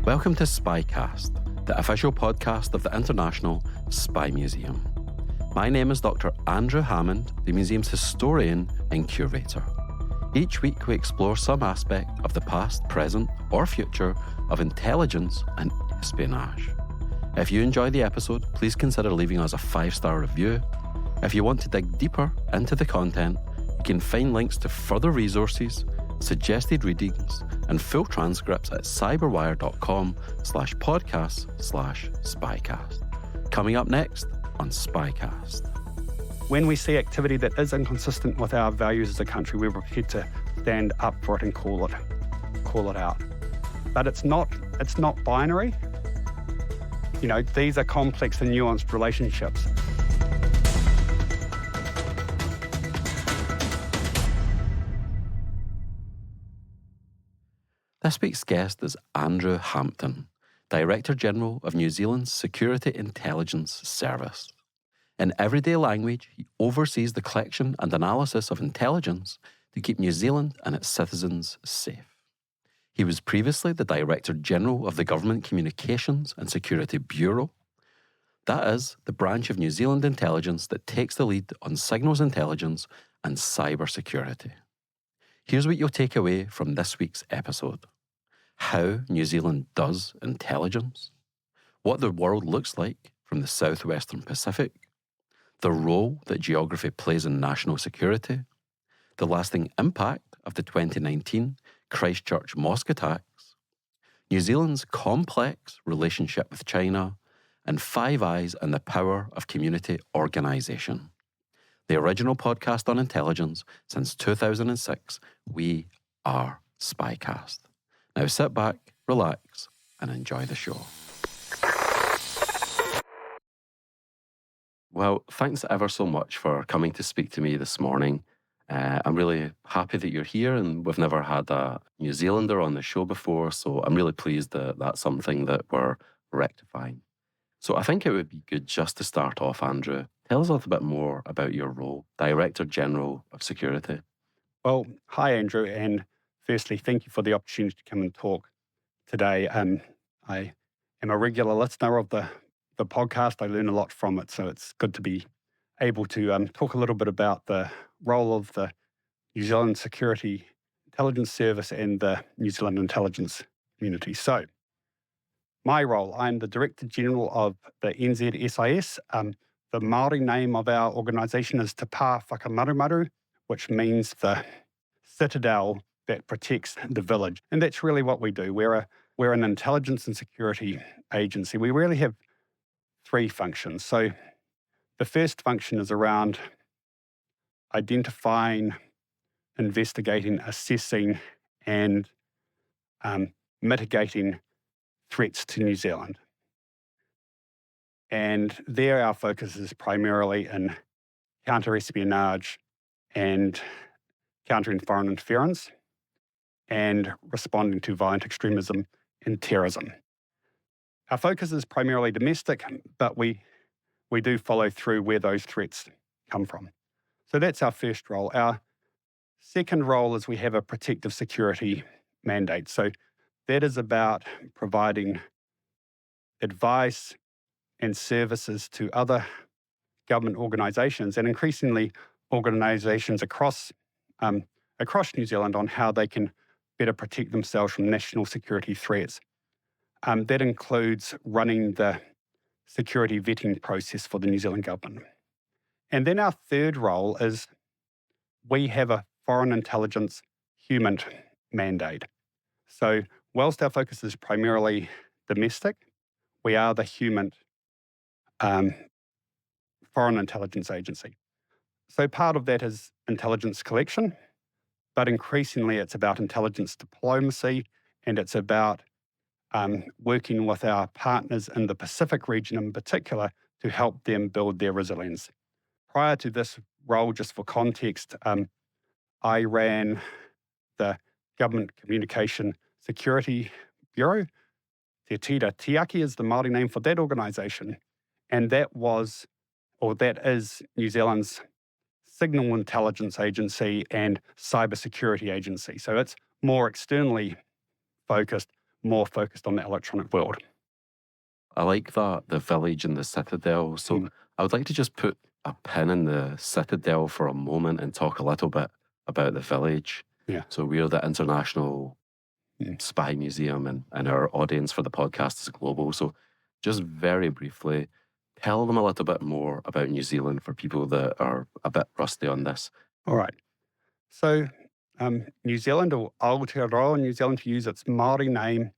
Welcome to SpyCast, the official podcast of the International Spy Museum. My name is Dr. Andrew Hampton, the museum's historian and curator. Each week we explore some aspect of the past, present, or future of intelligence and espionage. If you enjoy the episode, please consider leaving us a 5-star review. If you want to dig deeper into the content, you can find links to further resources, suggested readings, and full transcripts at cyberwire.com/podcast/SpyCast. Coming up next on SpyCast. When we see activity that is inconsistent with our values as a country, we're prepared to stand up for it and call it out. But it's not binary. You know, these are complex and nuanced relationships. This week's guest is Andrew Hampton, Director General of New Zealand's Security Intelligence Service. In everyday language, he oversees the collection and analysis of intelligence to keep New Zealand and its citizens safe. He was previously the Director General of the Government Communications and Security Bureau. That is the branch of New Zealand intelligence that takes the lead on signals intelligence and cyber security. Here's what you'll take away from this week's episode. How New Zealand does intelligence, what the world looks like from the southwestern Pacific, the role that geography plays in national security, the lasting impact of the 2019 Christchurch mosque attacks, New Zealand's complex relationship with China, and 5 Eyes and the power of community organisation. The original podcast on intelligence since 2006, we are SpyCast. Now sit back, relax, and enjoy the show. Well, thanks ever so much for coming to speak to me this morning. I'm really happy that you're here, and we've never had a New Zealander on the show before, so I'm really pleased that that's something that we're rectifying. So I think it would be good just to start off, Andrew. Tell us a little bit more about your role, Director General of Security. Well, hi, Andrew, and firstly, thank you for the opportunity to come and talk today. I am a regular listener of the podcast. I learn a lot from it, so it's good to be able to talk a little bit about the role of the New Zealand Security Intelligence Service and the New Zealand intelligence community. So, my role, I'm the Director General of the NZSIS. The Māori name of our organisation is Te Pā Whakamarumaru, which means the citadel that protects the village. And that's really what we do. We're an intelligence and security agency. We really have 3 functions. So the first function is around identifying, investigating, assessing, and mitigating threats to New Zealand. And there our focus is primarily in counter-espionage and countering foreign interference and responding to violent extremism and terrorism. Our focus is primarily domestic, but we do follow through where those threats come from. So that's our first role. Our second role is we have a protective security mandate. So that is about providing advice and services to other government organisations and increasingly organisations across New Zealand on how they can better protect themselves from national security threats. That includes running the security vetting process for the New Zealand government. And then our third role is we have a foreign intelligence human mandate. So whilst our focus is primarily domestic, we are the human foreign intelligence agency. So part of that is intelligence collection, but increasingly it's about intelligence diplomacy, and it's about working with our partners in the Pacific region in particular to help them build their resilience. Prior to this role, just for context, I ran the Government Communication Security Bureau. Te Tira Tiaki is the Māori name for that organisation, and that is New Zealand's signal intelligence agency and cybersecurity agency. So it's more externally focused, more focused on the electronic world. I like that, the village and the citadel. So I would like to just put a pin in the citadel for a moment and talk a little bit about the village. Yeah. So we're the International Spy Museum, and our audience for the podcast is global. So just very briefly, tell them a little bit more about New Zealand for people that are a bit rusty on this. All right. So New Zealand, or Aotearoa New Zealand to use its Māori name,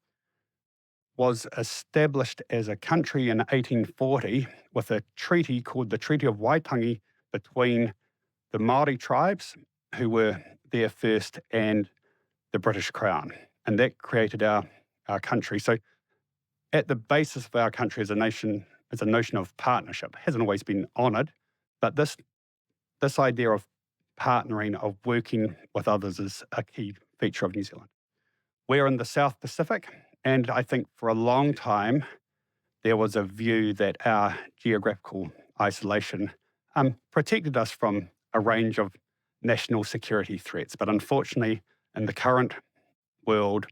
was established as a country in 1840 with a treaty called the Treaty of Waitangi between the Māori tribes, who were there first, and the British Crown. And that created our country. So at the basis of our country as a nation, is a notion of partnership. It hasn't always been honoured, but this idea of partnering, of working with others, is a key feature of New Zealand. We're in the South Pacific, and I think for a long time there was a view that our geographical isolation protected us from a range of national security threats. But unfortunately, in the current world,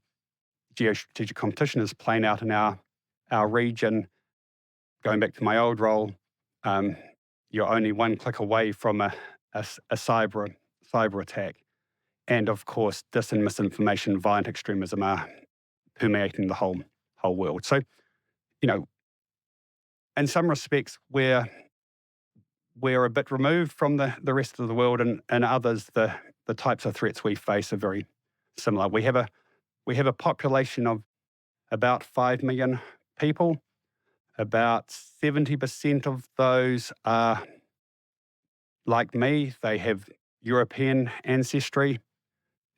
geostrategic competition is playing out in our region. Going back to my old role, you're only one click away from a cyber attack. And of course, dis and misinformation, violent extremism are permeating the whole world. So, in some respects, we're a bit removed from the rest of the world, and others, the types of threats we face are very similar. We have a population of about 5 million people. About 70% of those are like me. They have European ancestry.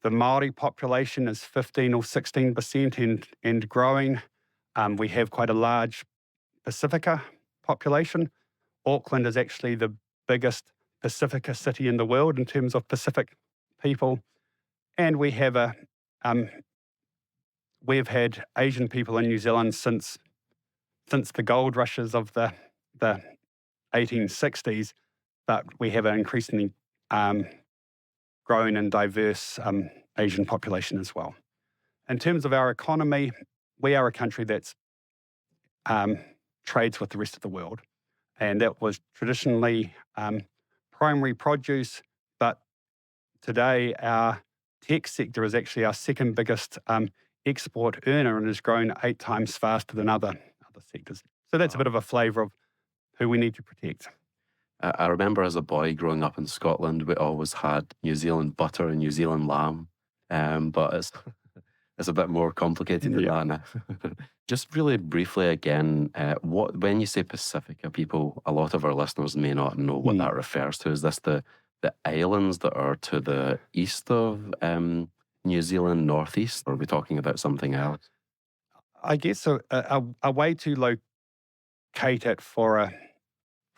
The Māori population is 15 or 16% and growing. We have quite a large Pacifica population. Auckland is actually the biggest Pacifica city in the world in terms of Pacific people. And we have we've had Asian people in New Zealand since the gold rushes of the 1860s, but we have an increasingly growing and diverse Asian population as well. In terms of our economy, we are a country that's trades with the rest of the world, and that was traditionally primary produce, but today our tech sector is actually our second biggest export earner and has grown 8 times faster than other sectors. So that's a bit of a flavour of who we need to protect. I remember as a boy growing up in Scotland, we always had New Zealand butter and New Zealand lamb, but it's a bit more complicated than that now. Just really briefly again, when you say Pacifica, people, a lot of our listeners may not know what that refers to. Is this the islands that are to the east of New Zealand, northeast, or are we talking about something else? I guess a way to locate it for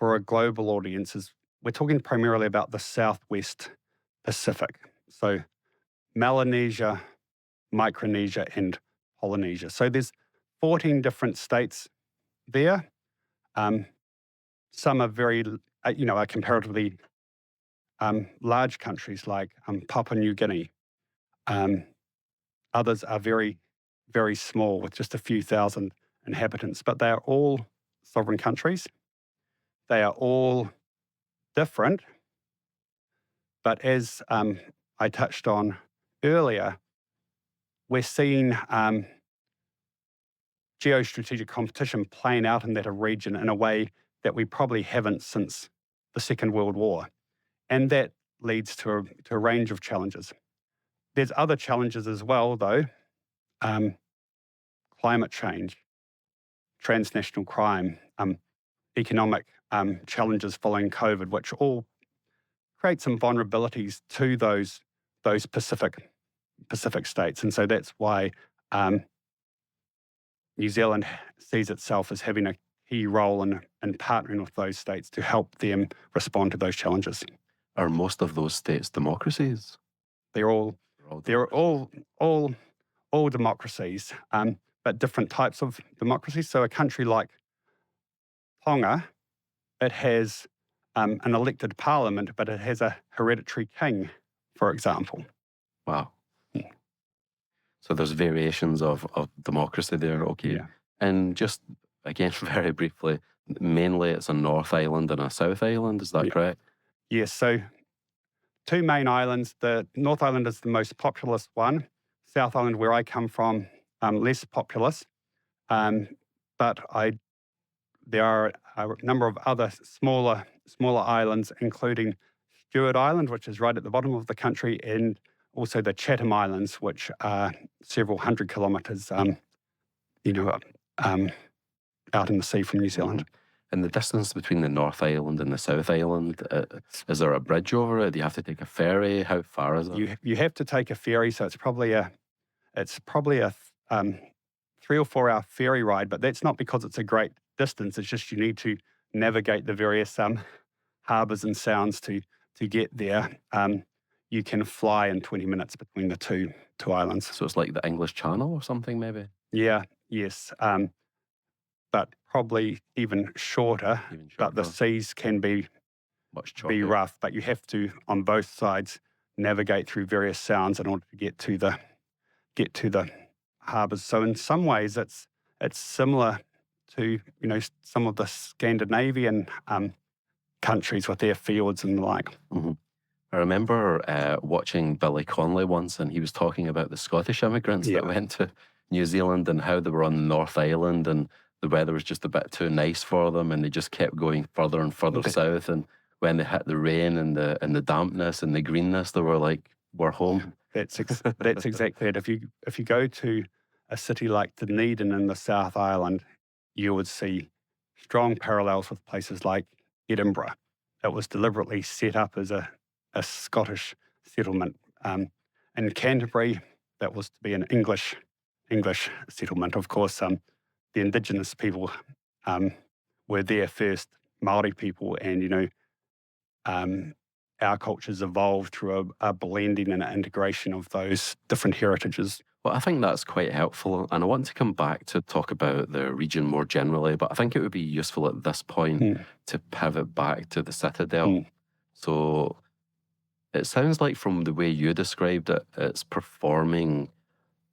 a global audience is we're talking primarily about the Southwest Pacific. So Melanesia, Micronesia, and Polynesia. So there's 14 different states there. Some are very, are comparatively large countries like Papua New Guinea. Others are very, very small with just a few thousand inhabitants, but they are all sovereign countries. They are all different, but as I touched on earlier, we're seeing geostrategic competition playing out in that region in a way that we probably haven't since the Second World War. And that leads to a range of challenges. There's other challenges as well, though. Climate change, transnational crime, economic challenges following COVID, which all create some vulnerabilities to those Pacific states. And so that's why New Zealand sees itself as having a key role in partnering with those states to help them respond to those challenges. Are most of those states democracies? They're all democracies, but different types of democracies. So a country like Tonga, it has an elected parliament, but it has a hereditary king, for example. Wow. So there's variations of democracy there, okay. Yeah. And just, again, very briefly, mainly it's a North Island and a South Island, is that Yeah. correct? Yes, so 2 main islands. The North Island is the most populous one. South Island, where I come from, less populous. But there are a number of other smaller islands, including Stewart Island, which is right at the bottom of the country, and also the Chatham Islands, which are several hundred kilometres, out in the sea from New Zealand. And the distance between the North Island and the South Island, is there a bridge over it? Do you have to take a ferry? How far is it? You have to take a ferry, so it's probably a 3 or 4 hour ferry ride, but that's not because it's a great distance. It's just you need to navigate the various harbours and sounds to get there. You can fly in 20 minutes between the two islands. So it's like the English Channel or something, maybe? Yeah, yes, but probably even shorter. But the seas can be rough, but you have to, on both sides, navigate through various sounds in order to get to the harbours. So in some ways, it's similar to some of the Scandinavian countries with their fjords and the like. Mm-hmm. I remember watching Billy Connolly once, and he was talking about the Scottish immigrants that went to New Zealand and how they were on the North Island and the weather was just a bit too nice for them, and they just kept going further and further south. And when they hit the rain and the dampness and the greenness, they were like, "We're home." That's exactly it. If you go to a city like Dunedin in the South Island, you would see strong parallels with places like Edinburgh. It was deliberately set up as a Scottish settlement. In Canterbury, that was to be an English settlement. Of course, the indigenous people were there first, Māori people, and our cultures evolved through a blending and an integration of those different heritages. Well, I think that's quite helpful, and I want to come back to talk about the region more generally, but I think it would be useful at this point to pivot back to the Citadel. So it sounds like from the way you described it, it's performing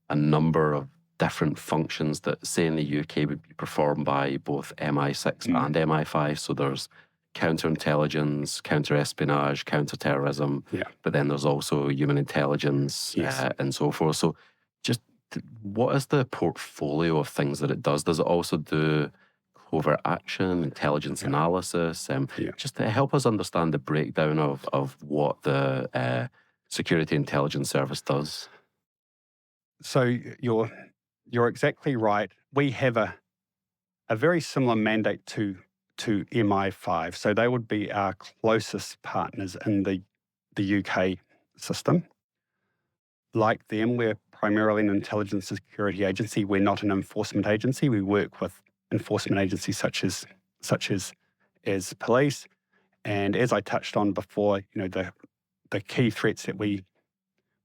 a number of different functions that, say, in the UK would be performed by both MI6 and MI5. So there's counterintelligence, counter-espionage, counter-terrorism, but then there's also human intelligence and so forth. So just what is the portfolio of things that it does? Does it also do covert action, intelligence analysis? Just to help us understand the breakdown of what the Security Intelligence Service does. So you're exactly right. We have a very similar mandate to MI5. So they would be our closest partners in the UK system. Like them, we're primarily an intelligence and security agency. We're not an enforcement agency. We work with enforcement agencies such as police. And as I touched on before, the key threats that we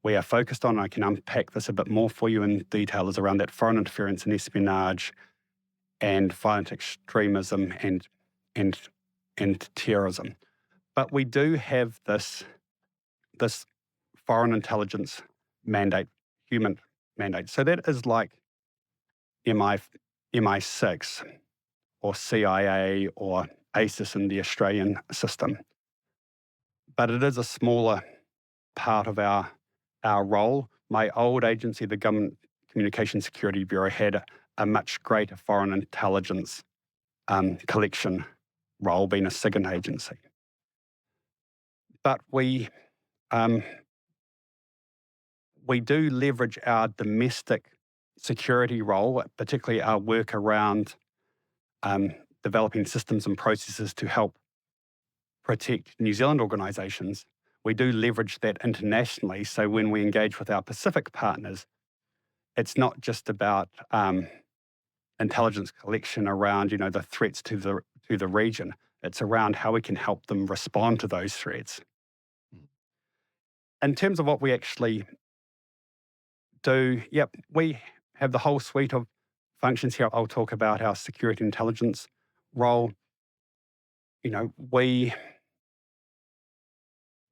are focused on, I can unpack this a bit more for you in detail, is around that foreign interference and espionage and violent extremism and terrorism. But we do have this foreign intelligence mandate, human mandate. So that is like MI6 or CIA or ASIS in the Australian system. But it is a smaller part of our role. My old agency, the Government Communications Security Bureau, had a much greater foreign intelligence collection role, being a SIGINT agency. But we do leverage our domestic security role, particularly our work around developing systems and processes to help protect New Zealand organisations. We do leverage that internationally. So when we engage with our Pacific partners, it's not just about intelligence collection around, the threats to the region. It's around how we can help them respond to those threats. In terms of what we actually do, we have the whole suite of functions here. I'll talk about our security intelligence role. We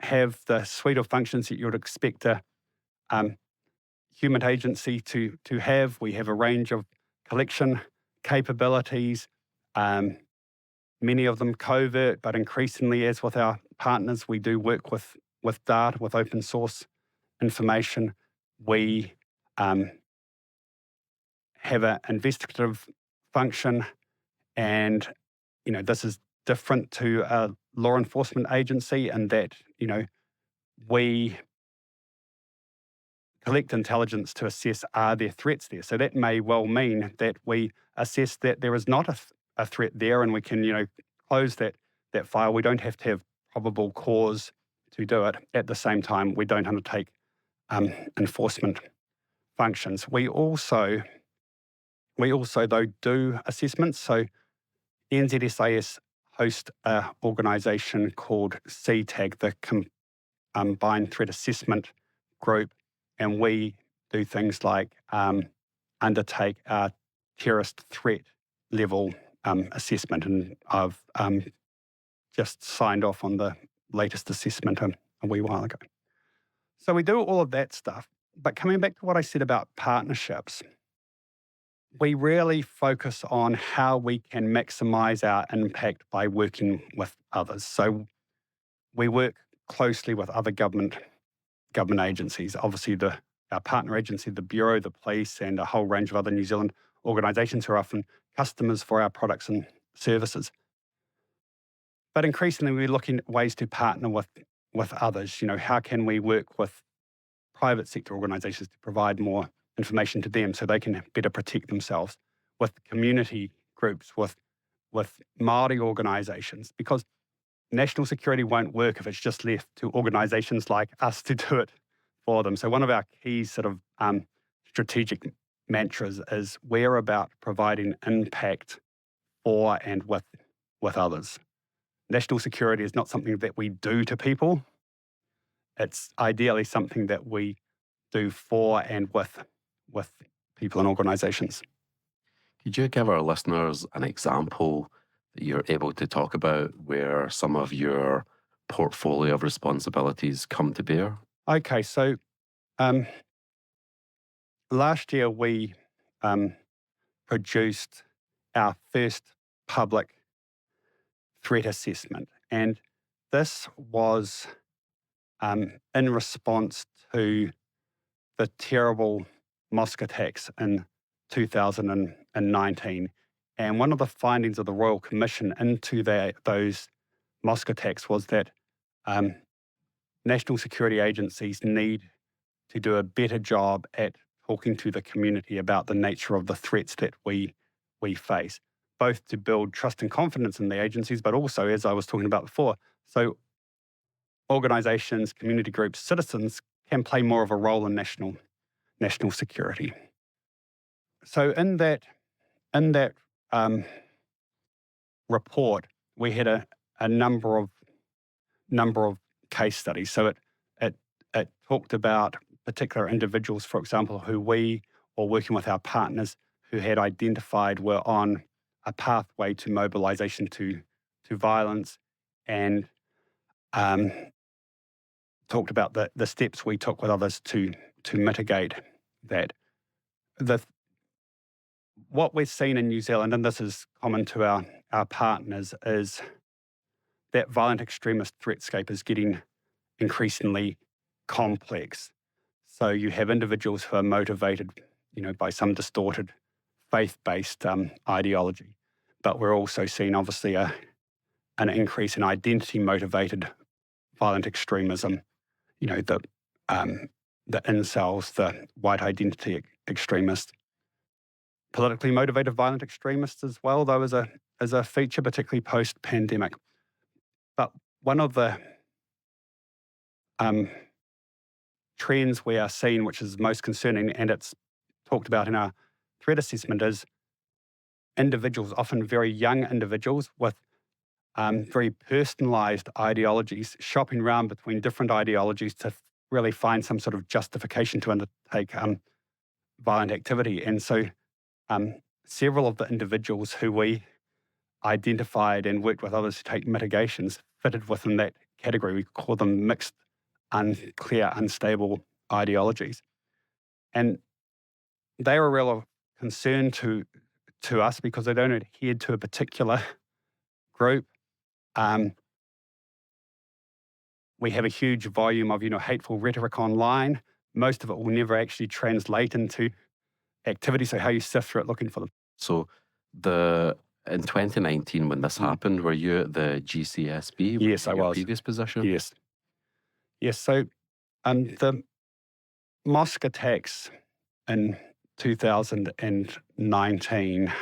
have the suite of functions that you would expect a human agency to have. We have a range of collection capabilities, many of them covert, but increasingly, as with our partners, we do work with data, with open source information. We have an investigative function, and this is different to a law enforcement agency in that we collect intelligence to assess, are there threats there? So that may well mean that we assess that there is not a threat there, and we can close that file. We don't have to have probable cause to do it. At the same time, we don't undertake enforcement functions. We also though do assessments. So NZSIS host an organisation called CTAG, the Combined Threat Assessment Group, and we do things like undertake a terrorist threat level assessment, and I've just signed off on the latest assessment a wee while ago. So we do all of that stuff. But coming back to what I said about partnerships, we really focus on how we can maximise our impact by working with others. So we work closely with other government agencies, obviously our partner agency, the Bureau, the police, and a whole range of other New Zealand organisations who are often customers for our products and services. But increasingly, we're looking at ways to partner with others. How can we work with private sector organisations to provide more information to them so they can better protect themselves, with community groups, with Māori organisations, because national security won't work if it's just left to organisations like us to do it for them. So one of our key sort of strategic mantras is we're about providing impact for and with others. National security is not something that we do to people. It's ideally something that we do for and with people and organisations. Could you give our listeners an example that you're able to talk about where some of your portfolio of responsibilities come to bear? Okay, so last year we produced our first public threat assessment, and this was in response to the terrible mosque attacks in 2019. And one of the findings of the Royal Commission into those mosque attacks was that national security agencies need to do a better job at talking to the community about the nature of the threats that we face, both to build trust and confidence in the agencies, but also, as I was talking about before, so organisations, community groups, citizens can play more of a role in national security. So in that report, we had a number of case studies. So it talked about particular individuals, for example, who we, or working with our partners, who had identified were on a pathway to mobilisation to violence, and talked about the steps we took with others to mitigate that. What we've seen in New Zealand, and this is common to our partners, is that violent extremist threatscape is getting increasingly complex. So you have individuals who are motivated, by some distorted faith-based ideology, but we're also seeing obviously an increase in identity-motivated violent extremism. The incels, the white identity extremists, politically motivated violent extremists as well, though, as a feature, particularly post-pandemic. But one of the trends we are seeing, which is most concerning, and it's talked about in our threat assessment, is individuals, often very young individuals with very personalised ideologies, shopping around between different ideologies to really find some sort of justification to undertake violent activity. And so several of the individuals who we identified and worked with others to take mitigations fitted within that category. We call them mixed, unclear, unstable ideologies. And they were a real concern to us because they don't adhere to a particular group. We have a huge volume of, hateful rhetoric online. Most of it will never actually translate into activity. So how you sift through it looking for them. So in 2019, when this happened, were you at the GCSB? Yes, I was. Previous position? Yes. So the mosque attacks in 2019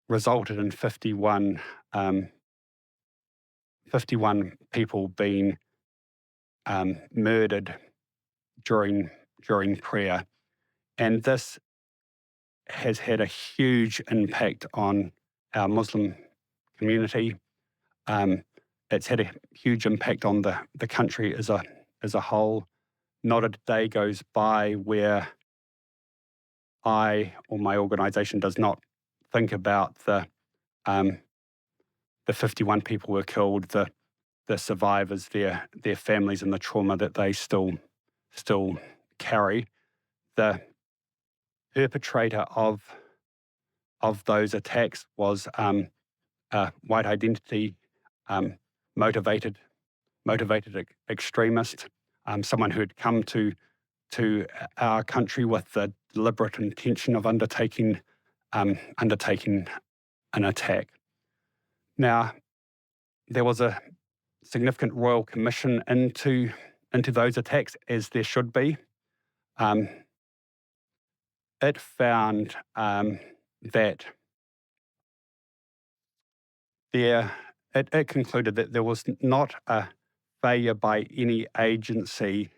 resulted in 51 people being murdered during prayer. And this has had a huge impact on our Muslim community. It's had a huge impact on the country as a whole. Not a day goes by where I or my organisation does not think about the 51 people who were killed, the survivors, their families, and the trauma that they still carry. The perpetrator of those attacks was a white identity motivated extremist, someone who had come to our country with the deliberate intention of undertaking an attack. Now, there was a significant royal commission into those attacks, as there should be. It found that it concluded that there was not a failure by any agency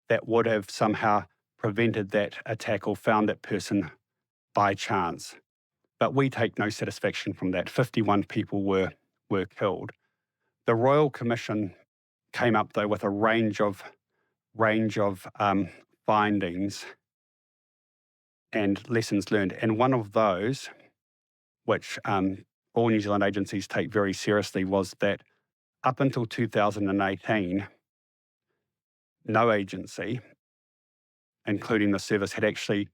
that would have somehow prevented that attack or found that person by chance. But we take no satisfaction from that. 51 people were killed. The Royal Commission came up, though, with a range of findings and lessons learned. And one of those, which all New Zealand agencies take very seriously, was that up until 2018, no agency, including the service, had actually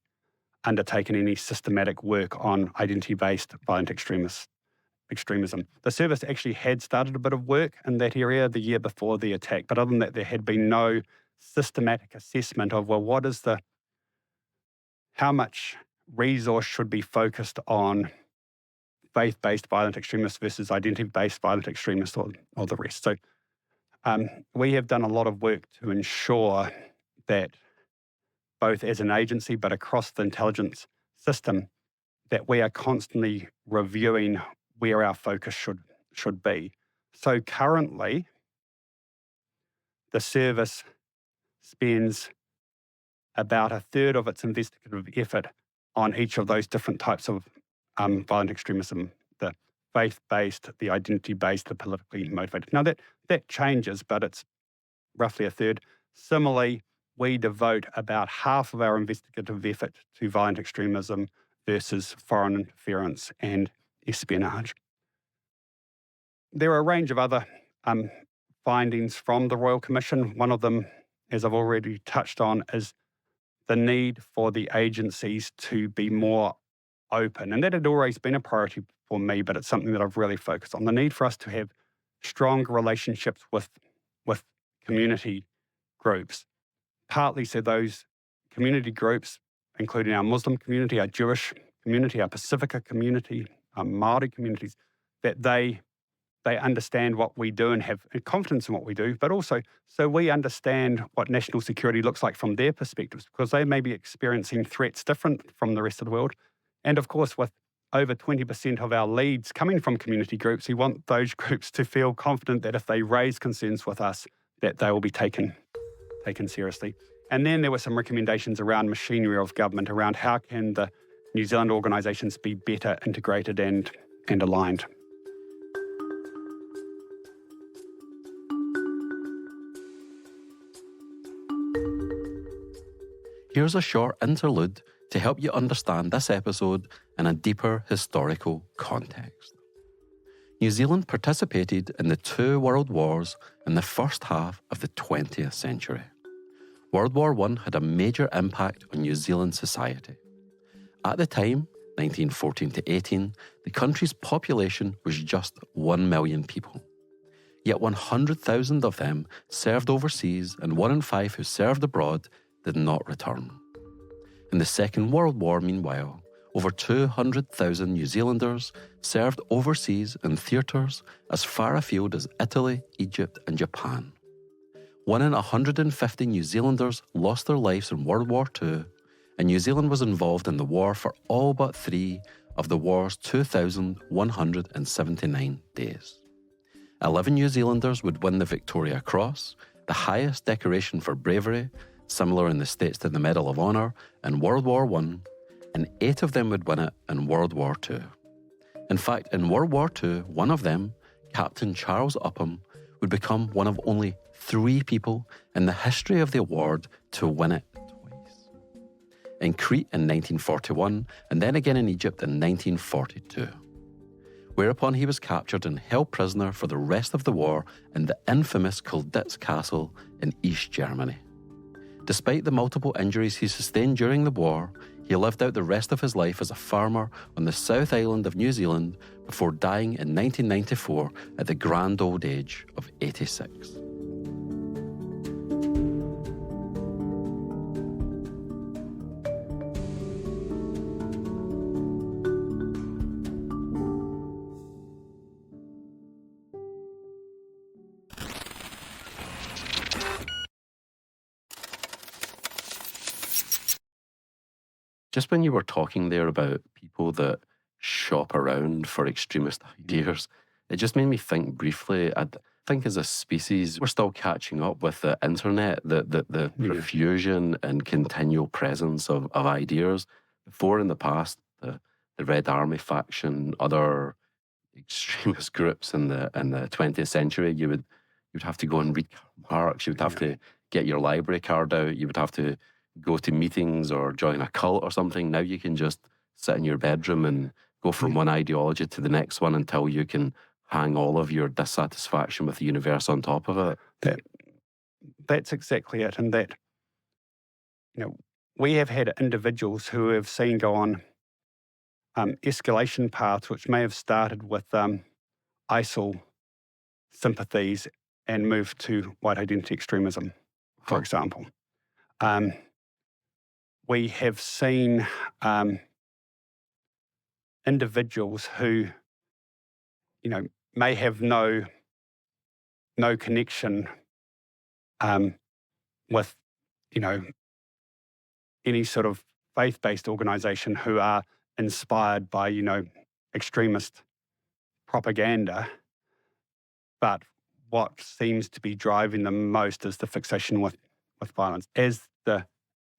undertaken any systematic work on identity-based violent extremism. The service actually had started a bit of work in that area the year before the attack, but other than that, there had been no systematic assessment of, well, how much resource should be focused on faith-based violent extremists versus identity-based violent extremists or the rest. So we have done a lot of work to ensure that both as an agency but across the intelligence system, that we are constantly reviewing where our focus should be. So currently, the service spends about a third of its investigative effort on each of those different types of violent extremism, the faith-based, the identity-based, the politically motivated. Now that changes, but it's roughly a third. Similarly, we devote about half of our investigative effort to violent extremism versus foreign interference and espionage. There are a range of other findings from the Royal Commission. One of them, as I've already touched on, is the need for the agencies to be more open. And that had always been a priority for me, but it's something that I've really focused on. The need for us to have stronger relationships with community groups. Partly so those community groups, including our Muslim community, our Jewish community, our Pacifica community, our Māori communities, that they understand what we do and have confidence in what we do, but also so we understand what national security looks like from their perspectives, because they may be experiencing threats different from the rest of the world. And of course, with over 20% of our leads coming from community groups, we want those groups to feel confident that if they raise concerns with us, that they will be taken seriously. And then there were some recommendations around machinery of government, around how can the New Zealand organisations be better integrated and aligned. Here's a short interlude to help you understand this episode in a deeper historical context. New Zealand participated in the 2 world wars in the first half of the 20th century. World War I had a major impact on New Zealand society. At the time, 1914 to 18, the country's population was just 1 million people. Yet 100,000 of them served overseas, and 1 in 5 who served abroad did not return. In the Second World War, meanwhile, over 200,000 New Zealanders served overseas in theatres as far afield as Italy, Egypt and Japan. 1 in 150 New Zealanders lost their lives in World War II, and New Zealand was involved in the war for all but 3 of the war's 2,179 days. 11 New Zealanders would win the Victoria Cross, the highest decoration for bravery, similar in the States to the Medal of Honour, in World War I, and 8 of them would win it in World War II. In fact, in World War II, one of them, Captain Charles Upham, would become one of only 3 people in the history of the award to win it twice. In Crete in 1941, and then again in Egypt in 1942. Whereupon he was captured and held prisoner for the rest of the war in the infamous Colditz Castle in East Germany. Despite the multiple injuries he sustained during the war, he lived out the rest of his life as a farmer on the South Island of New Zealand before dying in 1994 at the grand old age of 86. Just when you were talking there about people that shop around for extremist ideas, it just made me think briefly. I think as a species, we're still catching up with the internet, the profusion and continual presence of ideas. Before in the past, the Red Army faction, other extremist groups in the 20th century, you'd have to go and read Marx, you would have to get your library card out, you would have to go to meetings or join a cult or something. Now you can just sit in your bedroom and go from one ideology to the next one until you can hang all of your dissatisfaction with the universe on top of it. That's exactly it. And that, we have had individuals who have seen go on escalation paths, which may have started with ISIL sympathies and moved to white identity extremism, for example. We have seen individuals who, may have no connection with, any sort of faith-based organisation who are inspired by, extremist propaganda. But what seems to be driving them most is the fixation with violence. As the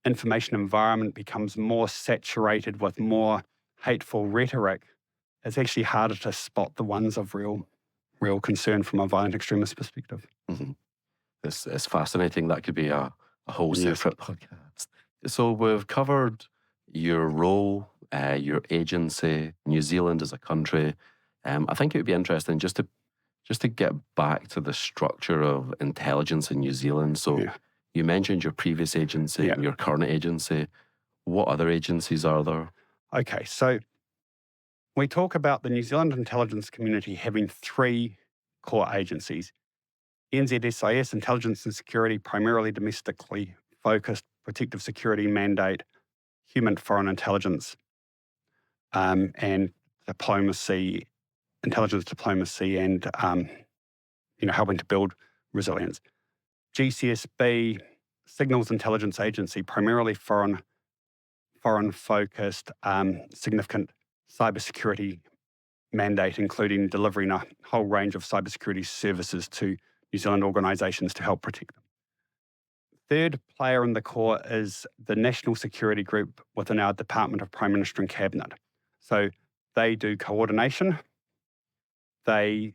information environment becomes more saturated with more hateful rhetoric, it's actually harder to spot the ones of real concern from a violent extremist perspective. Mm-hmm. It's fascinating. That could be a whole separate podcast. So we've covered your role, your agency, New Zealand as a country. I think it would be interesting just to get back to the structure of intelligence in New Zealand. So you mentioned your previous agency and your current agency. What other agencies are there? Okay, so we talk about the New Zealand intelligence community having 3 core agencies. NZSIS, Intelligence and Security, primarily domestically focused, protective security mandate, human foreign intelligence, and diplomacy, intelligence diplomacy, and helping to build resilience. GCSB, Signals Intelligence Agency, primarily foreign focused, significant cybersecurity mandate, including delivering a whole range of cybersecurity services to New Zealand organisations to help protect them. Third player in the core is the National Security Group within our Department of Prime Minister and Cabinet. So they do coordination. They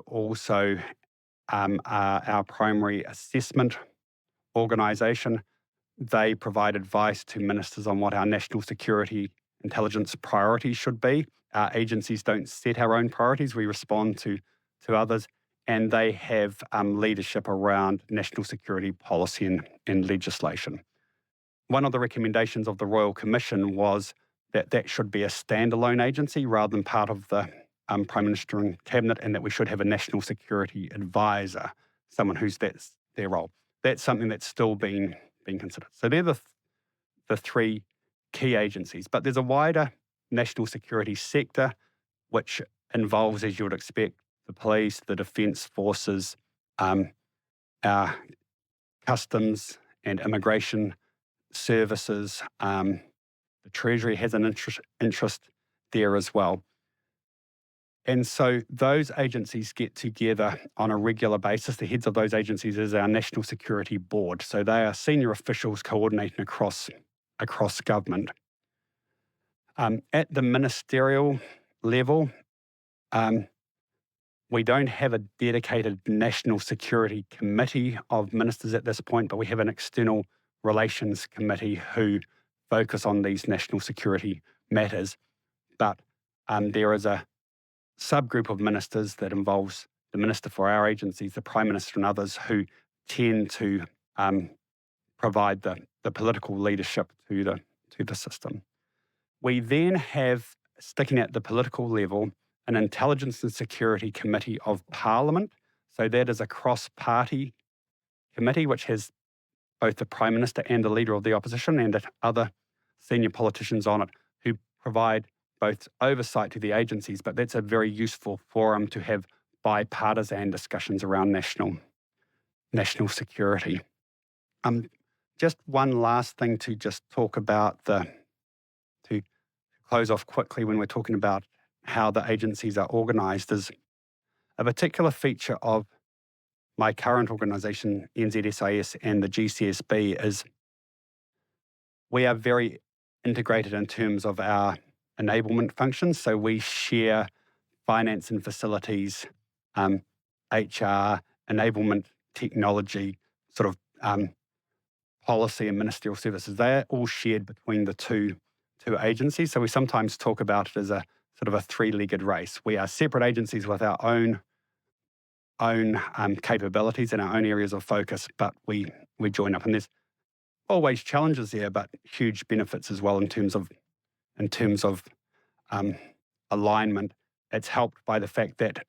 also are our primary assessment organisation. They provide advice to ministers on what our national security intelligence priorities should be. Our agencies don't set our own priorities. We respond to others, and they have leadership around national security policy and legislation. One of the recommendations of the Royal Commission was that should be a standalone agency rather than part of the Prime Minister and Cabinet, and that we should have a national security advisor, someone that's their role. That's something that's still being considered. So they're the three key agencies. But there's a wider national security sector, which involves, as you would expect, the police, the defence forces, our customs and immigration services. The Treasury has an interest there as well. And so those agencies get together on a regular basis. The heads of those agencies is our National Security Board. So they are senior officials coordinating across government. At the ministerial level, we don't have a dedicated National Security Committee of ministers at this point, but we have an external relations committee who focus on these national security matters. But there is a subgroup of ministers that involves the minister for our agencies, the Prime Minister and others who tend to provide the political leadership to the system. We then have, sticking at the political level, an Intelligence and Security Committee of Parliament. So that is a cross-party committee which has both the Prime Minister and the Leader of the Opposition and other senior politicians on it who provide both oversight to the agencies, but that's a very useful forum to have bipartisan discussions around national security. Just one last thing to just talk about, to close off quickly when we're talking about how the agencies are organised, is a particular feature of my current organisation, NZSIS, and the GCSB is we are very integrated in terms of our enablement functions. So we share finance and facilities, HR, enablement, technology, sort of policy and ministerial services. They are all shared between the two agencies. So we sometimes talk about it as a sort of a three-legged race. We are separate agencies with our own capabilities and our own areas of focus, but we join up. And there's always challenges there, but huge benefits as well in terms of alignment. It's helped by the fact that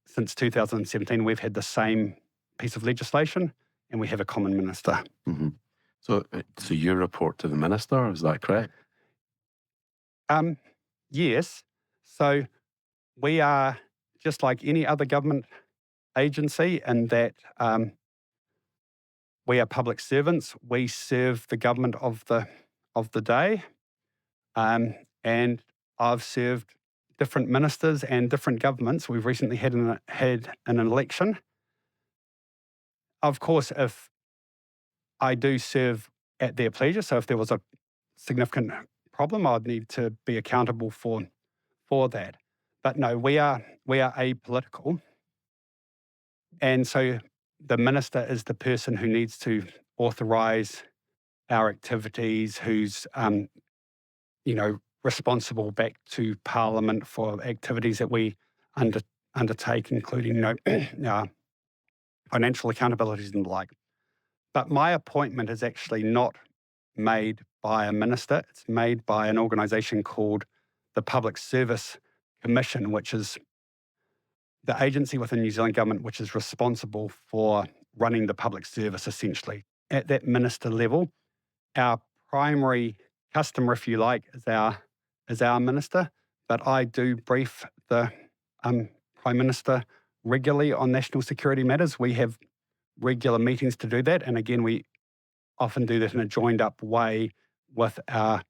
since 2017, we've had the same piece of legislation and we have a common minister. Mm-hmm. So you report to the minister, is that correct? Yes. So we are just like any other government agency in that we are public servants. We serve the government of the day. And I've served different ministers and different governments. We've recently had an election. Of course, if I do serve at their pleasure, so if there was a significant problem, I'd need to be accountable for that. But no, we are apolitical. And so the minister is the person who needs to authorise our activities, who's responsible back to Parliament for activities that we undertake, including financial accountabilities and the like. But my appointment is actually not made by a minister. It's made by an organisation called the Public Service Commission, which is the agency within New Zealand government which is responsible for running the public service, essentially. At that minister level, our primary customer, if you like, is our minister, but I do brief the Prime Minister regularly on national security matters. We have regular meetings to do that, and again, we often do that in a joined-up way with our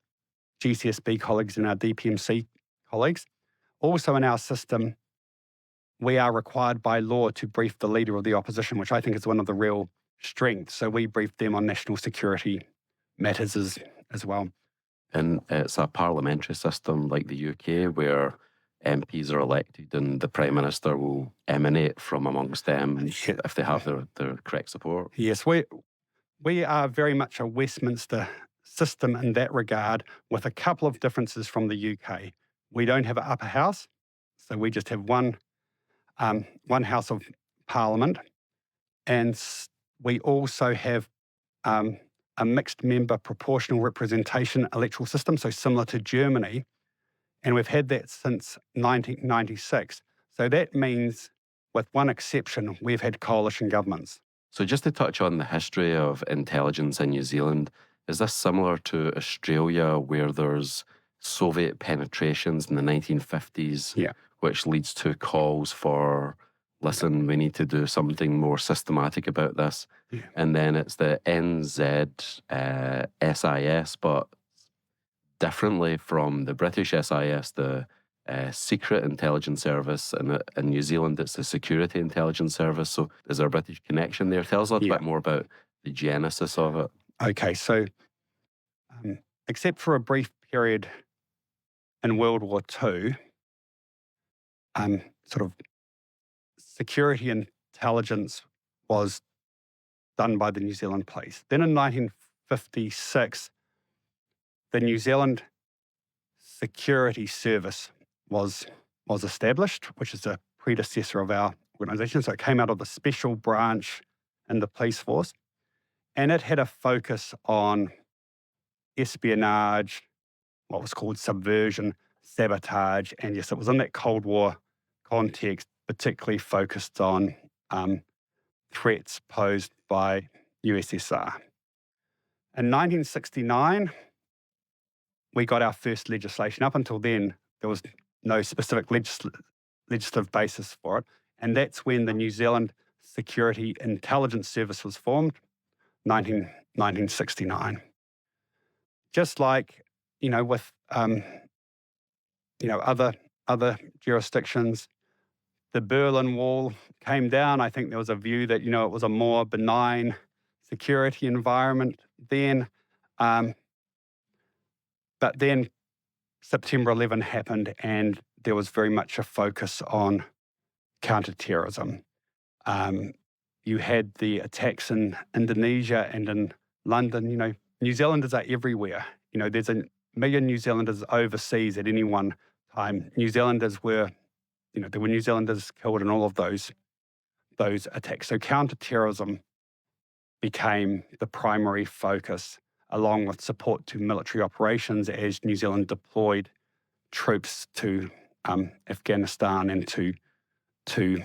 GCSB colleagues and our DPMC colleagues. Also in our system, we are required by law to brief the Leader of the Opposition, which I think is one of the real strengths. So we brief them on national security matters as well. And it's a parliamentary system like the UK where MPs are elected and the Prime Minister will emanate from amongst them if they have the correct support. Yes, we are very much a Westminster system in that regard, with a couple of differences from the UK. We don't have an upper house, so we just have one House of Parliament, and we also have a mixed member proportional representation electoral system, so similar to Germany, and we've had that since 1996. So that means, with one exception, we've had coalition governments. So just to touch on the history of intelligence in New Zealand, is this similar to Australia, where there's Soviet penetrations in the 1950s, which leads to calls for, listen, we need to do something more systematic about this. Yeah. And then it's the NZSIS, but differently from the British SIS, the Secret Intelligence Service, and in New Zealand it's the Security Intelligence Service. So is there a British connection there? Tell us a little bit more about the genesis of it. Okay, so except for a brief period in World War II, sort of security intelligence was done by the New Zealand police. Then in 1956, the New Zealand Security Service was established, which is a predecessor of our organisation. So it came out of the special branch in the police force, and it had a focus on espionage, what was called subversion, sabotage, and yes, it was in that Cold War context, particularly focused on threats posed by USSR. In 1969, we got our first legislation. Up until then, there was no specific legislative basis for it, and that's when the New Zealand Security Intelligence Service was formed, 1969. Just like, with other jurisdictions, the Berlin Wall came down. I think there was a view that, it was a more benign security environment then. But then September 11 happened, and there was very much a focus on counterterrorism. You had the attacks in Indonesia and in London. New Zealanders are everywhere. There's a million New Zealanders overseas at any one time. New Zealanders were, there were New Zealanders killed in all of those attacks. So counterterrorism became the primary focus, along with support to military operations as New Zealand deployed troops to Afghanistan and to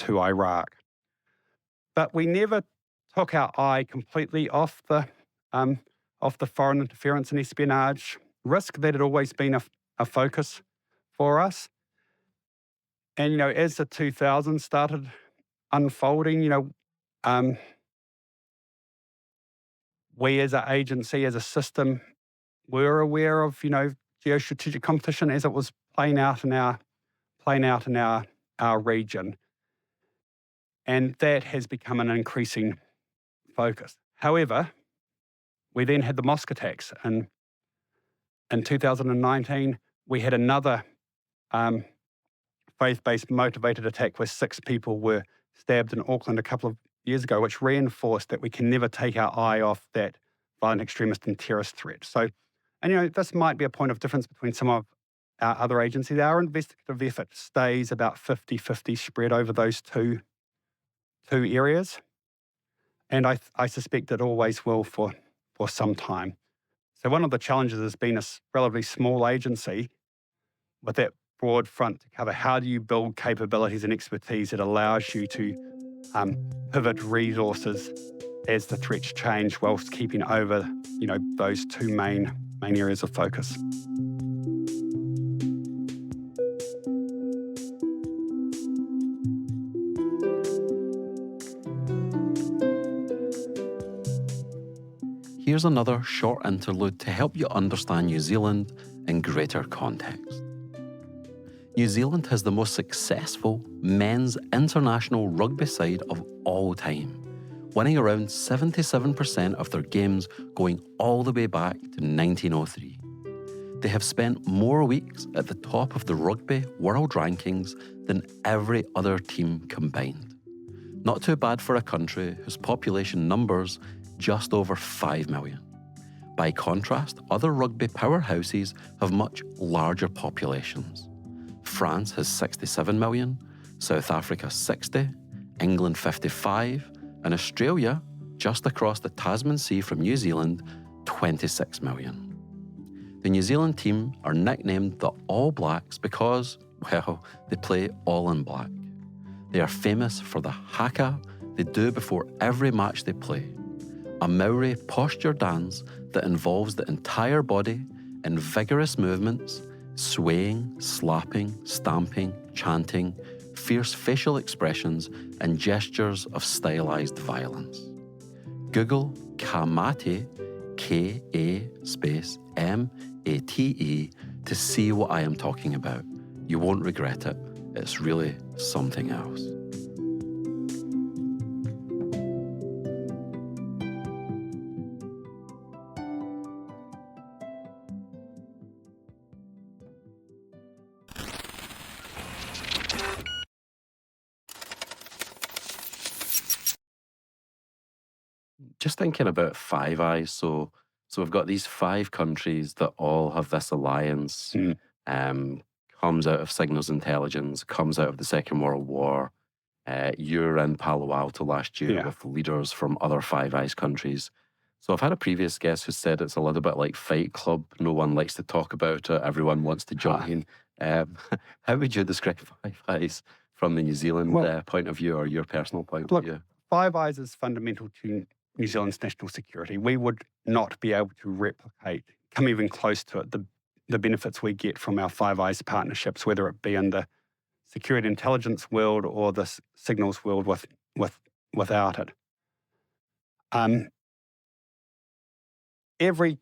Iraq. But we never took our eye completely off the foreign interference and espionage risk. That had always been a focus for us. And, as the 2000s started unfolding, we as an agency, as a system, were aware of, geostrategic competition as it was playing out in our region. And that has become an increasing focus. However, we then had the mosque attacks. And in 2019, we had another faith-based motivated attack where 6 people were stabbed in Auckland a couple of years ago, which reinforced that we can never take our eye off that violent extremist and terrorist threat. So, and this might be a point of difference between some of our other agencies. Our investigative effort stays about 50-50 spread over those two areas. And I suspect it always will for some time. So one of the challenges has been a relatively small agency with that broad front to cover. How do you build capabilities and expertise that allows you to pivot resources as the threats change whilst keeping over, those two main areas of focus? Here's another short interlude to help you understand New Zealand in greater context. New Zealand has the most successful men's international rugby side of all time, winning around 77% of their games going all the way back to 1903. They have spent more weeks at the top of the rugby world rankings than every other team combined. Not too bad for a country whose population numbers just over 5 million. By contrast, other rugby powerhouses have much larger populations. France has 67 million, South Africa 60, England 55, and Australia, just across the Tasman Sea from New Zealand, 26 million. The New Zealand team are nicknamed the All Blacks because, well, they play all in black. They are famous for the haka they do before every match they play, a Maori posture dance that involves the entire body in vigorous movements, swaying, slapping, stamping, chanting, fierce facial expressions, and gestures of stylized violence. Google Kamate, K-A space M-A-T-E, to see what I am talking about. You won't regret it. It's really something else. Just thinking about Five Eyes, so we've got these 5 countries that all have this alliance, comes out of signals intelligence, comes out of the Second World War. You were in Palo Alto last year with leaders from other Five Eyes countries. So I've had a previous guest who said it's a little bit like Fight Club. No one likes to talk about it. Everyone wants to join. How would you describe Five Eyes from the New Zealand point of view, or your personal point of view? Five Eyes is fundamental to New Zealand's national security. We would not be able to replicate, come even close to it, the benefits we get from our Five Eyes partnerships, whether it be in the security intelligence world or the signals world without it. Every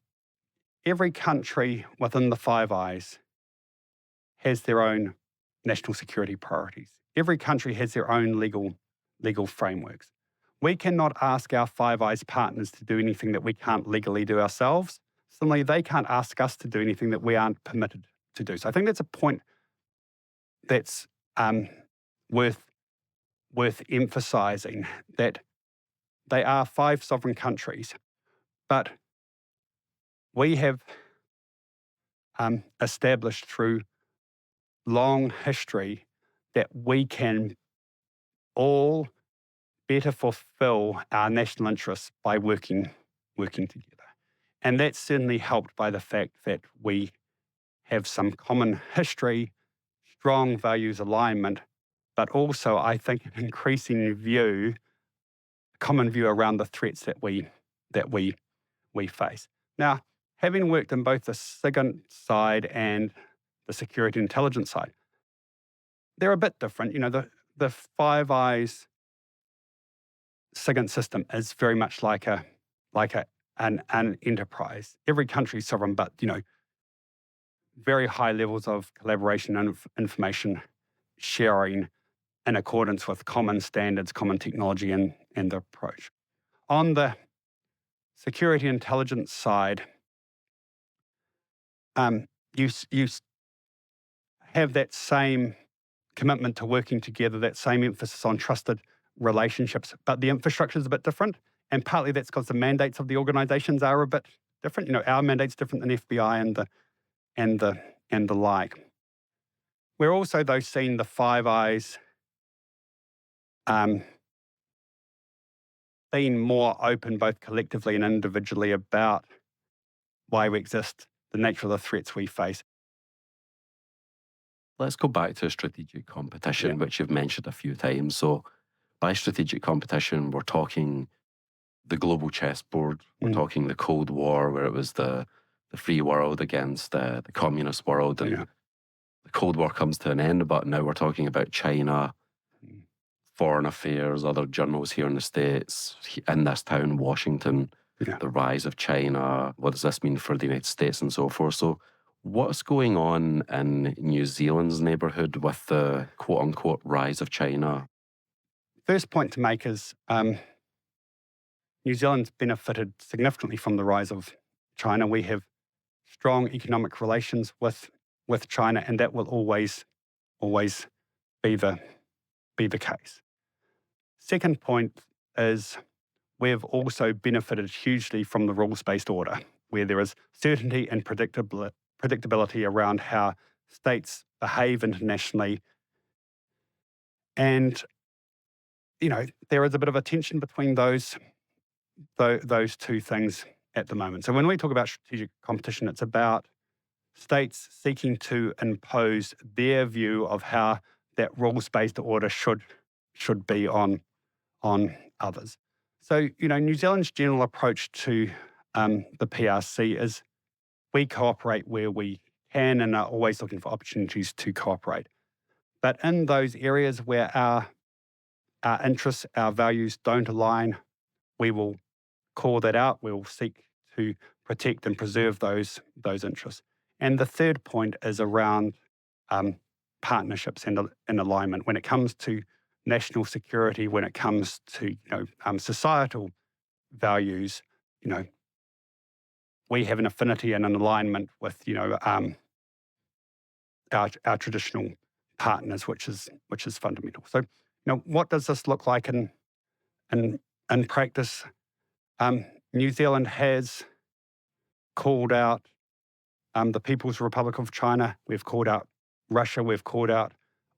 country within the Five Eyes has their own national security priorities. Every country has their own legal frameworks. We cannot ask our Five Eyes partners to do anything that we can't legally do ourselves. Similarly, they can't ask us to do anything that we aren't permitted to do. So I think that's a point that's worth emphasising, that they are 5 sovereign countries, but we have established through long history that we can all better fulfill our national interests by working together. And that's certainly helped by the fact that we have some common history, strong values alignment, but also, I think, an increasing common view around the threats that we face. Now, having worked in both the SIGINT side and the security intelligence side, they're a bit different. You know, the Five Eyes SIGINT system is very much like an enterprise. Every country is sovereign, but very high levels of collaboration and information sharing in accordance with common standards, common technology, and the approach. On the security intelligence side, you have that same commitment to working together, that same emphasis on trusted relationships, but the infrastructure is a bit different, and partly that's because the mandates of the organisations are a bit different. Our mandate's different than FBI and the like. We're also, though, seeing the Five Eyes being more open, both collectively and individually, about why we exist, the nature of the threats we face. Let's go back to strategic competition, which you've mentioned a few times. So by strategic competition, we're talking the global chessboard. We're talking the Cold War, where it was the free world against the communist world. And the Cold War comes to an end, but now we're talking about China, foreign affairs, other journals here in the States, in this town, Washington, the rise of China. What does this mean for the United States and so forth? So what's going on in New Zealand's neighbourhood with the quote-unquote rise of China? First point to make is New Zealand's benefited significantly from the rise of China. We have strong economic relations with China, and that will always be the case. Second point is we've also benefited hugely from the rules-based order. where there is certainty and predictability around how states behave internationally. And, there is a bit of a tension between those two things at the moment. So when we talk about strategic competition, it's about states seeking to impose their view of how that rules-based order should be on others. So, New Zealand's general approach to the PRC is we cooperate where we can and are always looking for opportunities to cooperate. But in those areas where our interests, our values don't align, we will call that out. We will seek to protect and preserve those interests. And the third point is around partnerships and alignment. When it comes to national security, when it comes to societal values, we have an affinity and an alignment with our traditional partners, which is fundamental. So what does this look like in practice? New Zealand has called out the People's Republic of China. We've called out Russia. We've called out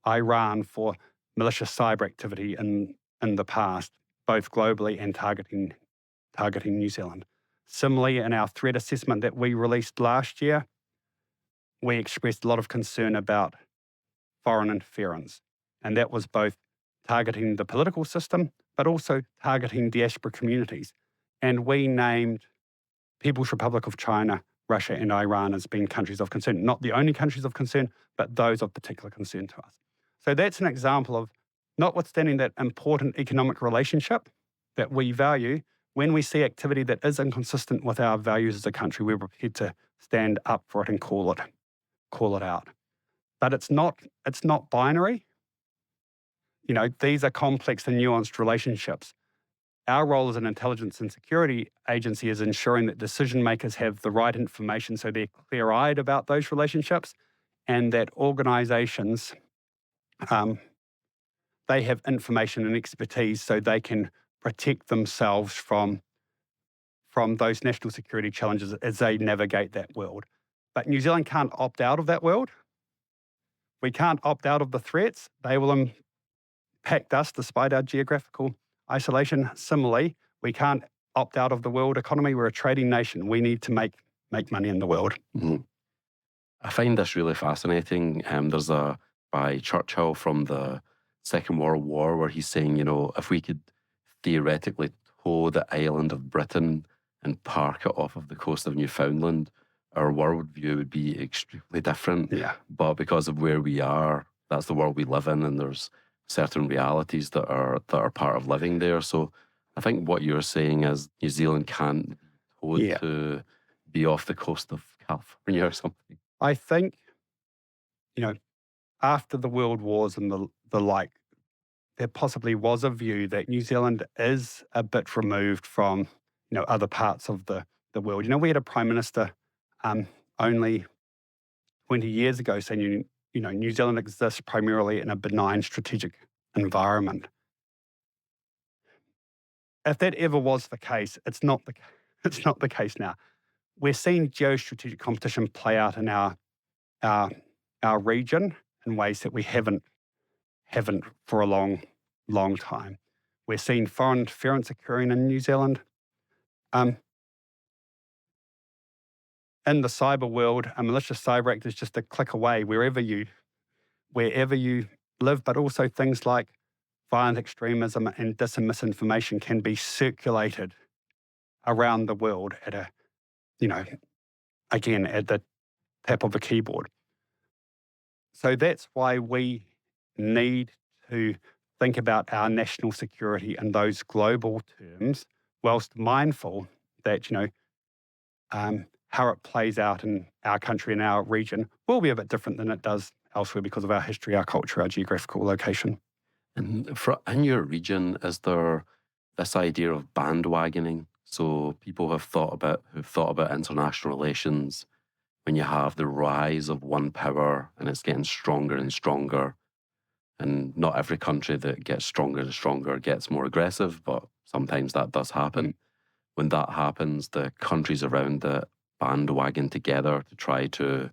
Iran for malicious cyber activity in the past, both globally and targeting New Zealand. Similarly, in our threat assessment that we released last year, we expressed a lot of concern about foreign interference, and that was both targeting the political system, but also targeting diaspora communities. And we named People's Republic of China, Russia, and Iran as being countries of concern. Not the only countries of concern, but those of particular concern to us. So that's an example of, notwithstanding that important economic relationship that we value, when we see activity that is inconsistent with our values as a country, we're prepared to stand up for it and call it out. But it's not binary. These are complex and nuanced relationships. Our role as an intelligence and security agency is ensuring that decision makers have the right information so they're clear-eyed about those relationships, and that organisations, they have information and expertise so they can protect themselves from those national security challenges as they navigate that world. But New Zealand can't opt out of that world. We can't opt out of the threats. They will impact us despite our geographical isolation. Similarly, we can't opt out of the world economy. We're a trading nation. We need to make money in the world. Mm-hmm. I find this really fascinating. There's by Churchill from the Second World War where he's saying, if we could theoretically tow the island of Britain and park it off of the coast of Newfoundland, our worldview would be extremely different. Yeah. But because of where we are, that's the world we live in, and there's certain realities that are part of living there. So I think what you're saying is New Zealand can't be told to be off the coast of California or something. I think, after the World Wars and the like, there possibly was a view that New Zealand is a bit removed from, other parts of the world. We had a Prime Minister only 20 years ago saying, New Zealand exists primarily in a benign strategic environment. If that ever was the case, it's not the case now. We're seeing geostrategic competition play out in our region in ways that we haven't for a long time. We're seeing foreign interference occurring in New Zealand. In the cyber world, a malicious cyber act is just a click away wherever you live, but also things like violent extremism and dis and misinformation can be circulated around the world at at the tap of a keyboard. So that's why we need to think about our national security in those global terms, whilst mindful that, how it plays out in our country and our region will be a bit different than it does elsewhere because of our history, our culture, our geographical location. And in your region, is there this idea of bandwagoning? So people who've thought about international relations when you have the rise of one power and it's getting stronger and stronger. And not every country that gets stronger and stronger gets more aggressive, but sometimes that does happen. When that happens, the countries around it bandwagon together to try to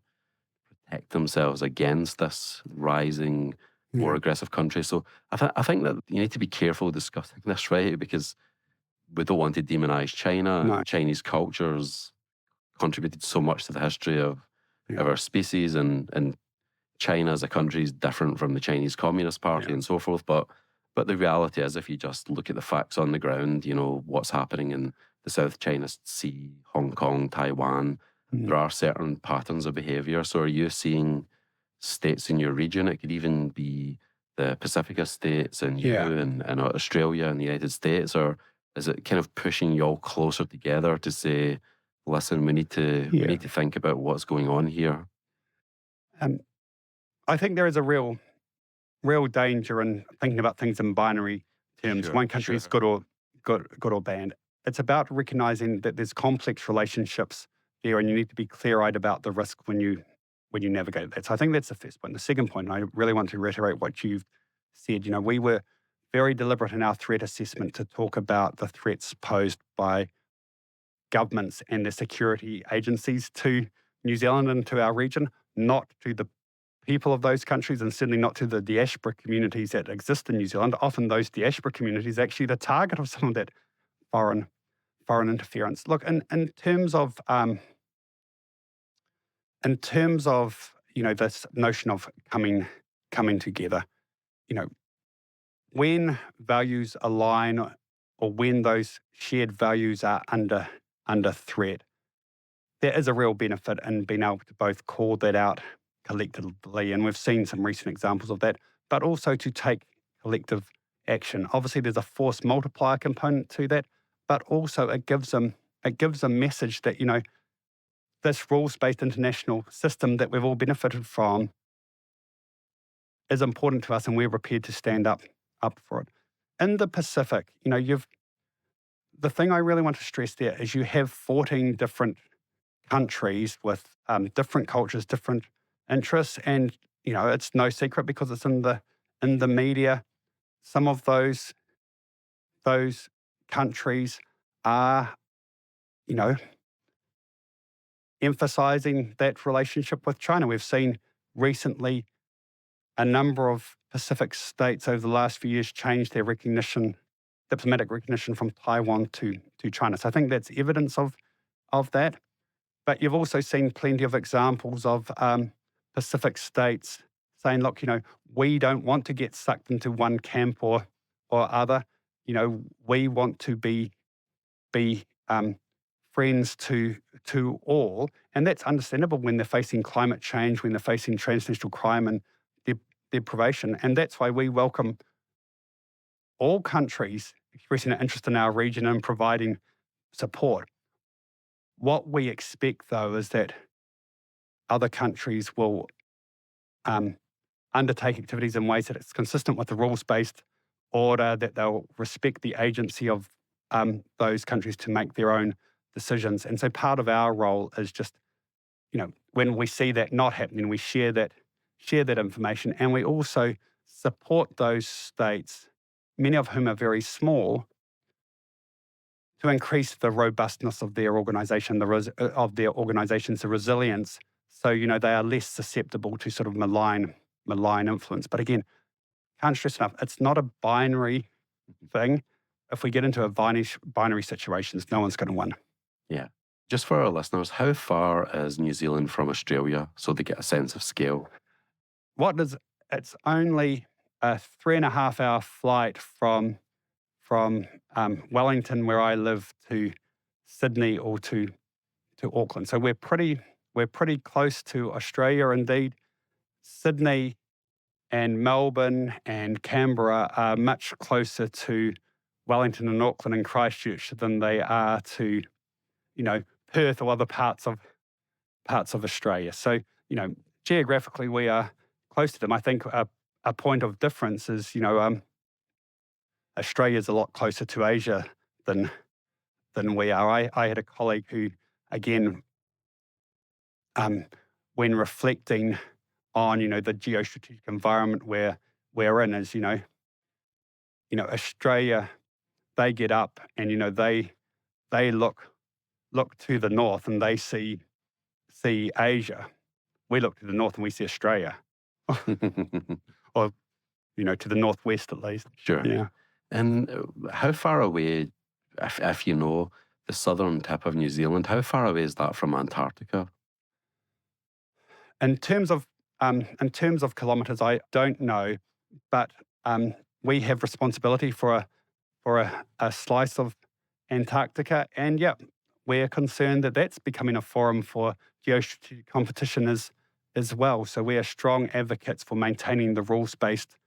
protect themselves against this rising, more aggressive country. So I think that you need to be careful discussing this, right? Because we don't want to demonize China. No. Chinese cultures contributed so much to the history of our species, and China as a country is different from the Chinese Communist Party and so forth. But the reality is, if you just look at the facts on the ground, you know, what's happening in the South China Sea, Hong Kong, Taiwan, there are certain patterns of behaviour. So are you seeing states in your region? It could even be the Pacifica states and you and Australia and the United States, or is it kind of pushing you all closer together to say, listen, we need to think about what's going on here? I think there is a real danger in thinking about things in binary terms. One country is good or bad. It's about recognizing that there's complex relationships there, and you need to be clear-eyed about the risk when you navigate that. So I think that's the first point. The second point, and I really want to reiterate what you've said. You know, we were very deliberate in our threat assessment to talk about the threats posed by governments and the security agencies to New Zealand and to our region, not to the people of those countries, and certainly not to the diaspora communities that exist in New Zealand. Often those diaspora communities are actually the target of some of that foreign interference. Look, in terms of you know, this notion of coming together, you know, when values align or when those shared values are under threat, there is a real benefit in being able to both call that out collectively, and we've seen some recent examples of that, but also to take collective action. Obviously, there's a force multiplier component to that, but also it gives a message that, you know, this rules-based international system that we've all benefited from is important to us, and we're prepared to stand up for it. In the Pacific, you know, the thing I really want to stress there is you have 14 different countries with different cultures, different interests, and you know, it's no secret because it's in the media. Some of those countries are, you know, emphasizing that relationship with China. We've seen recently a number of Pacific states over the last few years change their diplomatic recognition from Taiwan to China. So I think that's evidence of that. But you've also seen plenty of examples of Pacific states saying, look, you know, we don't want to get sucked into one camp or other. You know, we want to be friends to all. And that's understandable when they're facing climate change, when they're facing transnational crime and deprivation. And that's why we welcome all countries expressing an interest in our region and providing support. What we expect, though, is that other countries will undertake activities in ways that it's consistent with the rules-based order, that they'll respect the agency of those countries to make their own decisions. And so part of our role is just, you know, when we see that not happening, we share that information, and we also support those states, many of whom are very small, to increase the robustness of their organisation, the resilience, so, you know, they are less susceptible to sort of malign influence. But again, can't stress enough, it's not a binary thing. If we get into a binary situations, no one's going to win. Yeah. Just for our listeners, how far is New Zealand from Australia, so they get a sense of scale? It's only a 3.5-hour flight from Wellington, where I live, to Sydney or to Auckland. So we're pretty close to Australia. Indeed, Sydney and Melbourne and Canberra are much closer to Wellington and Auckland and Christchurch than they are to, you know, Perth or other parts of Australia. So, you know, geographically we are close to them. I think a point of difference is, you know, Australia's a lot closer to Asia than we are. I had a colleague who, again, when reflecting on, you know, the geostrategic environment where we're in, is, you know, Australia, they get up and, you know, they look look to the north and they see Asia. We look to the north and we see Australia, or to the northwest at least. Sure. Yeah. And how far away, if you know, the southern tip of New Zealand, how far away is that from Antarctica? In terms of kilometres, I don't know, but we have responsibility for a slice of Antarctica, and we're concerned that that's becoming a forum for geostrategic competition as well. So we are strong advocates for maintaining the rules-based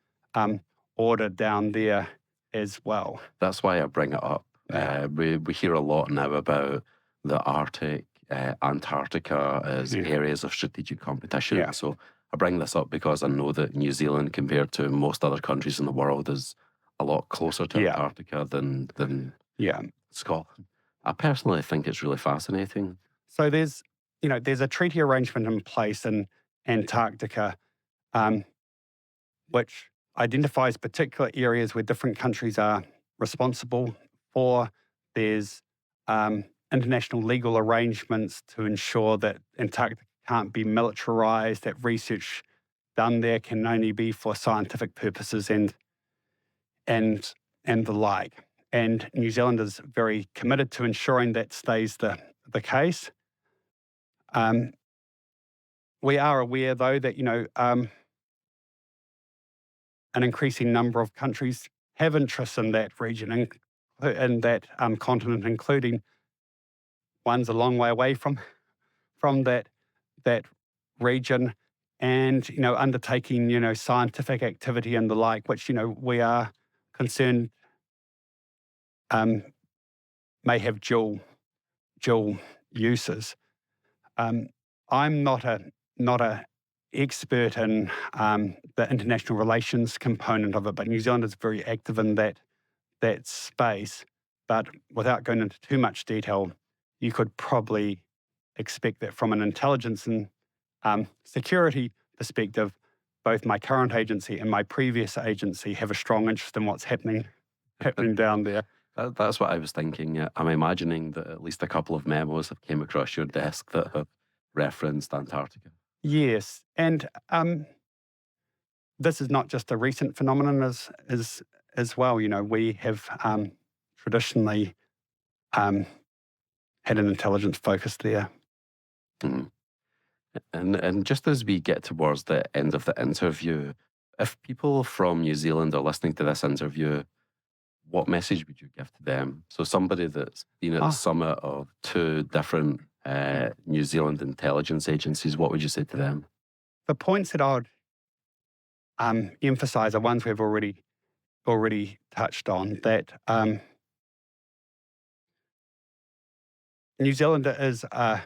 order down there as well. That's why I bring it up. Yeah. We hear a lot now about the Arctic, Antarctica as areas of strategic competition. Yeah. So I bring this up because I know that New Zealand, compared to most other countries in the world, is a lot closer to Antarctica than Scotland. I personally think it's really fascinating. So there's a treaty arrangement in place in Antarctica, which identifies particular areas where different countries are responsible for. There's international legal arrangements to ensure that Antarctica can't be militarized, that research done there can only be for scientific purposes and the like. And New Zealand is very committed to ensuring that stays the case. We are aware, though, that an increasing number of countries have interests in that region, in that continent, including ones a long way away from that region, and undertaking scientific activity and the like, which we are concerned may have dual uses. I'm not a expert in the international relations component of it, but New Zealand is very active in that space. But without going into too much detail, you could probably expect that from an intelligence and security perspective, both my current agency and my previous agency have a strong interest in what's happening down there. That's what I was thinking. I'm imagining that at least a couple of memos have came across your desk that have referenced Antarctica. Yes, and this is not just a recent phenomenon as well. We have traditionally had an intelligence focus there. Mm. And just as we get towards the end of the interview, if people from New Zealand are listening to this interview, what message would you give to them? So somebody that's been at the summit of two different New Zealand intelligence agencies, what would you say to them? The points that I would emphasise are ones we've already touched on, that New Zealand is a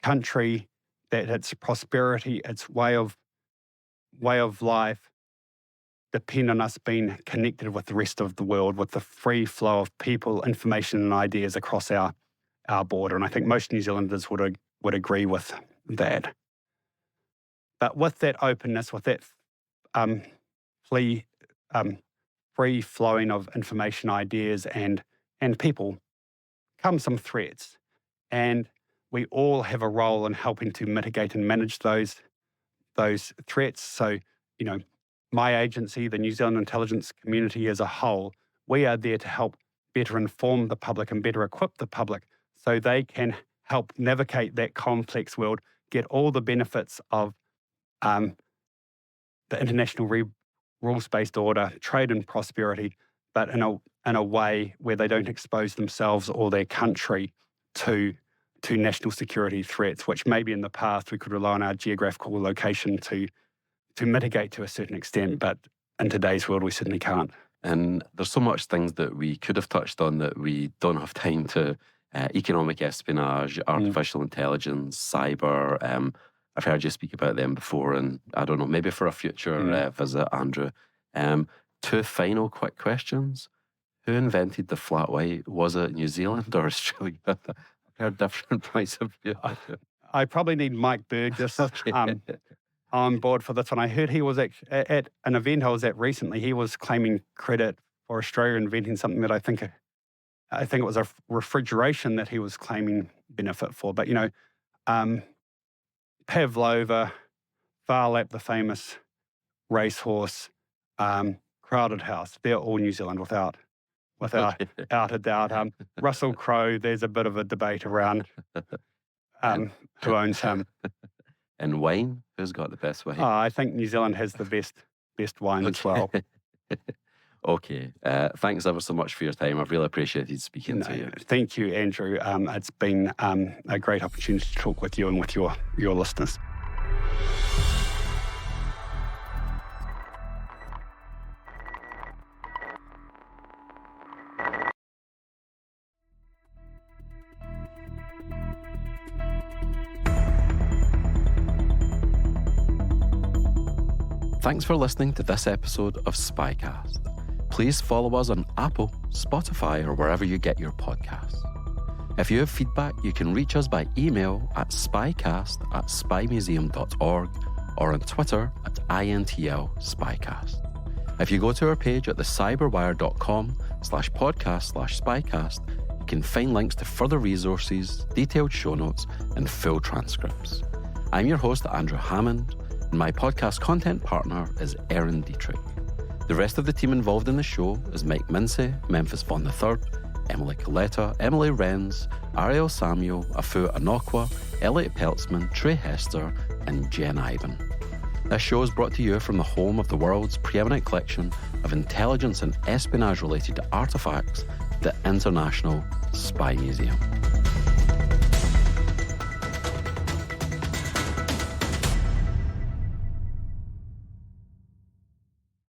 country that its prosperity, its way of life, depend on us being connected with the rest of the world, with the free flow of people, information and ideas across our border. And I think most New Zealanders would agree with that. But with that openness, with that free flowing of information, ideas and people, come some threats. And we all have a role in helping to mitigate and manage those threats. So, my agency, the New Zealand intelligence community as a whole, we are there to help better inform the public and better equip the public so they can help navigate that complex world, get all the benefits of the international rules-based order, trade and prosperity, but in a way where they don't expose themselves or their country to national security threats, which maybe in the past we could rely on our geographical location to mitigate to a certain extent, but in today's world we certainly can't. And there's so much things that we could have touched on that we don't have time to. Economic espionage, artificial intelligence, cyber. I've heard you speak about them before, and I don't know, maybe for a future visit, Andrew. Two final quick questions. Who invented the flat white? Was it New Zealand or Australia? I've heard different points of view. I probably need Mike Burgess on board for this one. I heard he was at an event I was at recently. He was claiming credit for Australia inventing something that I think I think it was a refrigeration that he was claiming benefit for. But, Pavlova, Farlap, the famous racehorse, Crowded House, they're all New Zealand without a doubt. Russell Crowe, there's a bit of a debate around who owns him. And wine, who's got the best wine? I think New Zealand has the best wine as well. Okay. Thanks ever so much for your time. I've really appreciated speaking to you. Thank you, Andrew. It's been a great opportunity to talk with you and with your listeners. Thanks for listening to this episode of SpyCast. Please follow us on Apple, Spotify, or wherever you get your podcasts. If you have feedback, you can reach us by email at spycast@spymuseum.org or on Twitter at INTL-SpyCast. If you go to our page at thecyberwire.com/podcast/SpyCast, you can find links to further resources, detailed show notes, and full transcripts. I'm your host, Andrew Hampton, and my podcast content partner is Erin Dietrich. The rest of the team involved in the show is Mike Mincey, Memphis Vaughan III, Emily Coletta, Emily Renz, Ariel Samuel, Afu Anokwa, Elliot Peltzman, Trey Hester, and Jen Ivan. This show is brought to you from the home of the world's preeminent collection of intelligence and espionage-related artefacts, the International Spy Museum.